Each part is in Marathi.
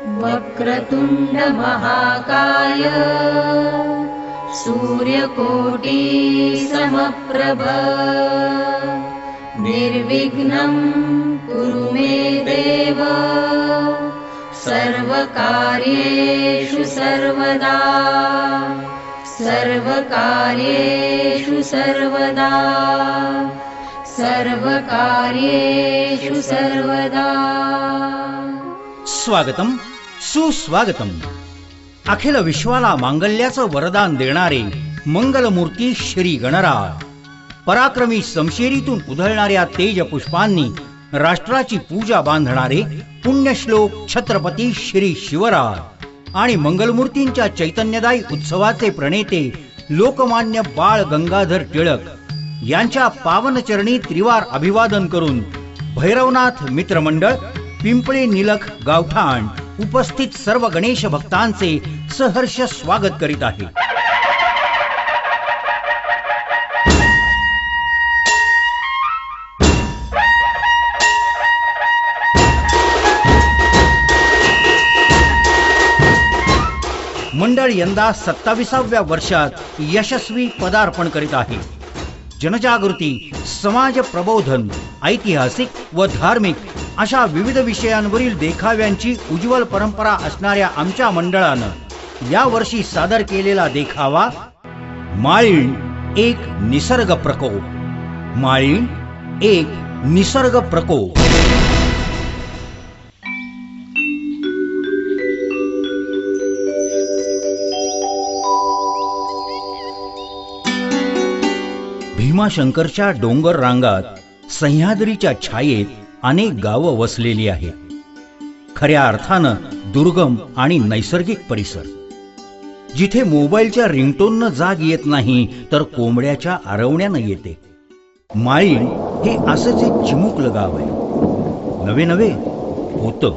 वक्रतुंड महाकाय सूर्यकोटि समप्रभ निर्विघ्नं कुरु मे देव सर्वकार्येषु सर्वदा सर्वकार्येषु सर्वदा सर्वकार्येषु सर्वदा। स्वागतम सुस्वागतम। अखिल विश्वाला मांगल्याचं वरदान देणारे मंगलमूर्ती श्री गणराज, पराक्रमी समशेरीतून उधळणाऱ्या तेज पुष्पांनी राष्ट्राची पूजा बांधणारे पुण्यश्लोक छत्रपती श्री शिवराज आणि मंगलमूर्तींच्या चैतन्यदायी उत्सवाचे प्रणेते लोकमान्य बाळ गंगाधर टिळक यांच्या पावनचरणी त्रिवार अभिवादन करून भैरवनाथ मित्रमंडळ, पिंपळे निलख गावठाण उपस्थित सर्व गणेश भक्तांचे सहर्ष स्वागत करीत आहे। मंडळ यंदा 27व्या वर्षात यशस्वी पदार्पण करीत आहे। जनजागृती, समाज प्रबोधन, ऐतिहासिक व धार्मिक अशा विविध विषयांवरील देखाव्यांची उज्ज्वल परंपरा असणाऱ्या आमच्या मंडळानं यावर्षी सादर केलेला देखावा माळीण एक निसर्ग प्रकोप। माळीण एक निसर्ग प्रकोप। भीमाशंकरच्या डोंगर रांगात सह्याद्रीच्या छायेत अनेक गावं वसलेली आहेत। खऱ्या अर्थानं दुर्गम आणि नैसर्गिक परिसर, जिथे मोबाईलच्या रिंगटोननं जाग येत नाही तर कोंबड्याच्या आरवण्यानं येते। माळीण हे असंच एक चिमुकलं गाव आहे। नवे नवे होतं।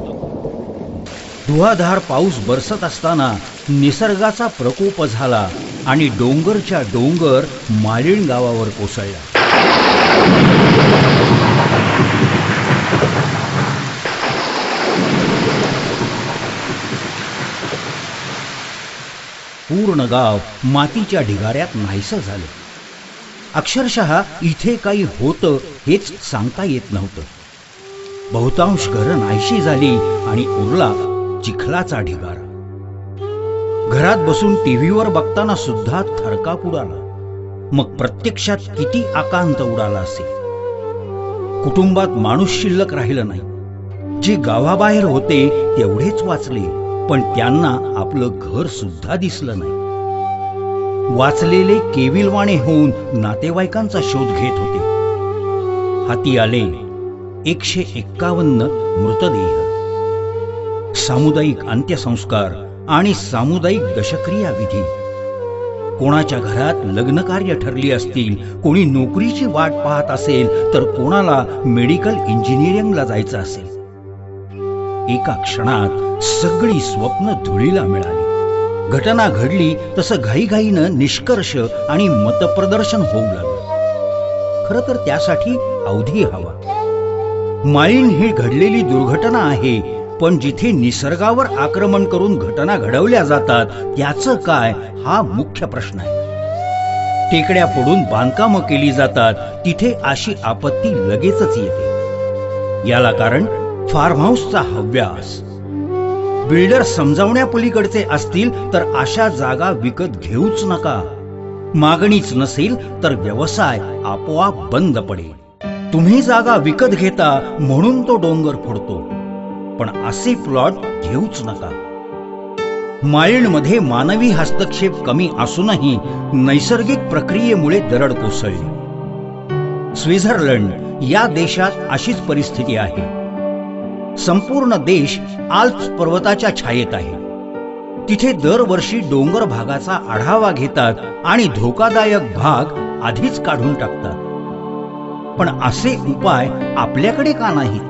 धुवाधार पाऊस बरसत असताना निसर्गाचा प्रकोप झाला आणि डोंगरच्या डोंगर माळीण गावावर कोसळला। पूर्ण गाव मातीच्या ढिगाऱ्यात नाहीसं झालं। अक्षरशः इथे काही होतं हेच सांगता येत नव्हतं। बहुतांश घरं नाहीशी झाली आणि उरला चिखलाचा ढिगारा। घरात बसून टीव्हीवर बघताना सुद्धा थरकाप उडाला। मग प्रत्यक्षात किती आकांत उडाला असेल। कुटुंबात माणूस शिल्लक राहिलं नाही। जे गावाबाहेर होते तेवढेच वाचले, पण त्यांना आपलं घर सुद्धा दिसलं नाही। वाचलेले केविलवाणे होऊन नातेवाईकांचा शोध घेत होते। हाती आले 151 मृतदेह। सामुदायिक अंत्यसंस्कार आणि सामुदायिक दशक्रिया विधी। कोणाच्या घरात लग्न कार्य ठरली असतील, कोणी नोकरीची वाट पाहत असेल, तर कोणाला मेडिकल इंजिनिअरिंगला जायचं असेल। एका क्षणात सगळी स्वप्न धुळीला मिळाली। घटना घडली तसं घाईघाईनं निष्कर्ष आणि मतप्रदर्शन होऊ लागलं। खरं तर त्यासाठी अवधी हवा। माळीण ही घडलेली दुर्घटना आहे, पण जिथे निसर्गावर आक्रमण करून घटना घडवल्या जातात त्याचं काय, हा मुख्य प्रश्न आहे। टेकड्या पडून बांधकामं केली जातात, तिथे अशी आपत्ती लगेचच येते। याला कारण फार्म हाऊसचा हव्यास। बिल्डर समजावण्यापलीकडचे असतील तर अशा जागा विकत घेऊच नका। मागणीच नसेल तर व्यवसाय आपोआप बंद पडेल। तुम्ही जागा विकत घेता म्हणून तो डोंगर फोडतो, पण असे प्लॉट घेऊच नका। माळीणमध्ये मानवी हस्तक्षेप कमी असूनही नैसर्गिक प्रक्रियेमुळे दरड कोसळली। स्वित्झर्लंड या देशात अशीच परिस्थिती आहे। संपूर्ण देश आल्प्स पर्वताच्या छायेत आहे। तिथे दरवर्षी डोंगर भागाचा आढावा घेतात आणि धोकादायक भाग आधीच काढून टाकतात। पण असे उपाय आपल्याकडे का नाहीत?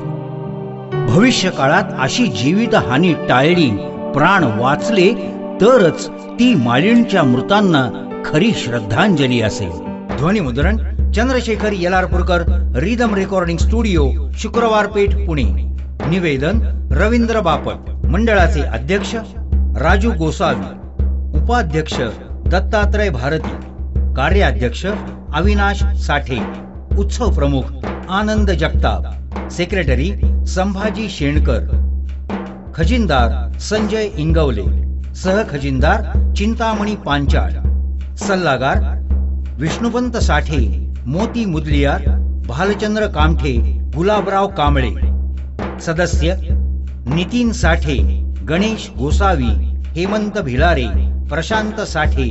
भविष्य काळात अशी जीवितहानी टाळली, प्राण वाचले तरच ती माळीणच्या मृतांना खरी श्रद्धांजली असेल। ध्वनिमुद्रण चंद्रशेखर येलारपूरकर, रिदम रेकॉर्डिंग स्टुडिओ, शुक्रवार पेठ, पुणे। निवेदन रवींद्र बापट। मंडळाचे अध्यक्ष राजू गोसावी, उपाध्यक्ष दत्तात्रय भारती, कार्याध्यक्ष अविनाश साठे, उत्सव प्रमुख आनंद जगताप, सेक्रेटरी संभाजी शेणकर, खजिनदार संजय इंगवले, सहखजिनदार चिंतामणी पांचाळ, सल्लागार विष्णुपंत साठे, मोती मुदलियार, भालचंद्र कामठे, गुलाबराव कांबळे, सदस्य नितीन साठे, गणेश गोसावी, हेमंत भिलारे, प्रशांत साठे,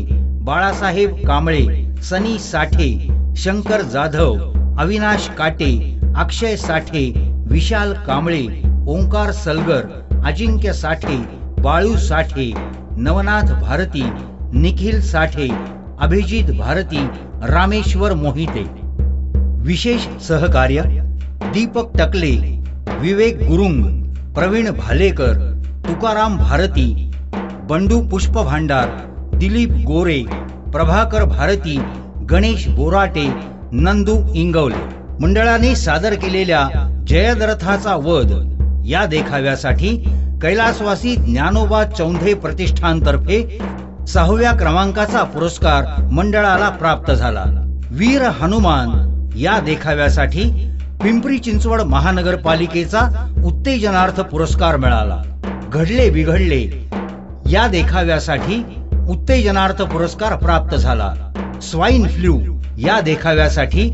बाळासाहेब कांबळे, सनी साठे, शंकर जाधव, अविनाश काटे, अक्षय साठे, विशाल कांबळे, ओंकार सलगर, अजिंक्य साठे, बाळू साठे, नवनाथ भारती, निखिल साठे, अभिजित भारती, रामेश्वर मोहिते. विशेष सहकार्य दीपक टकले, विवेक गुरुंग, प्रवीण भालेकर, तुकाराम भारती, बंडू पुष्प भांडार, दिलीप गोरे, प्रभाकर भारती, गणेश बोराटे, नंदू इंगवले. मंडळाने सादर केलेल्या जयद्रथाचा वध या देखाव्यासाठी कैलासवासी ज्ञानोबा चौंधे प्रतिष्ठानतर्फे 6व्या क्रमांकाचा पुरस्कार मंडळाला प्राप्त झाला. वीर हनुमान या देखाव्यासाठी पिंपरी चिंचवड महानगरपालिकेचा उत्तेजनार्थ पुरस्कार मिळाला. घडले बिघडले या देखाव्यासाठी उत्तेजनार्थ पुरस्कार प्राप्त झाला. स्वाईन फ्लू या देखाव्यासाठी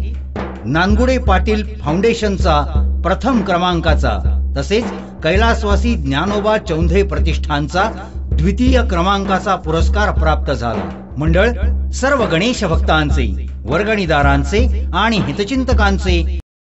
नानगुडे पाटील फाउंडेशनचा प्रथम क्रमांकाचा तसेच कैलासवासी ज्ञानोबा चौंधे प्रतिष्ठानचा द्वितीय क्रमांकाचा पुरस्कार प्राप्त झाला. मंडळ सर्व गणेश भक्तांचे, वर्गणीदारांचे आणि हितचिंतकांचे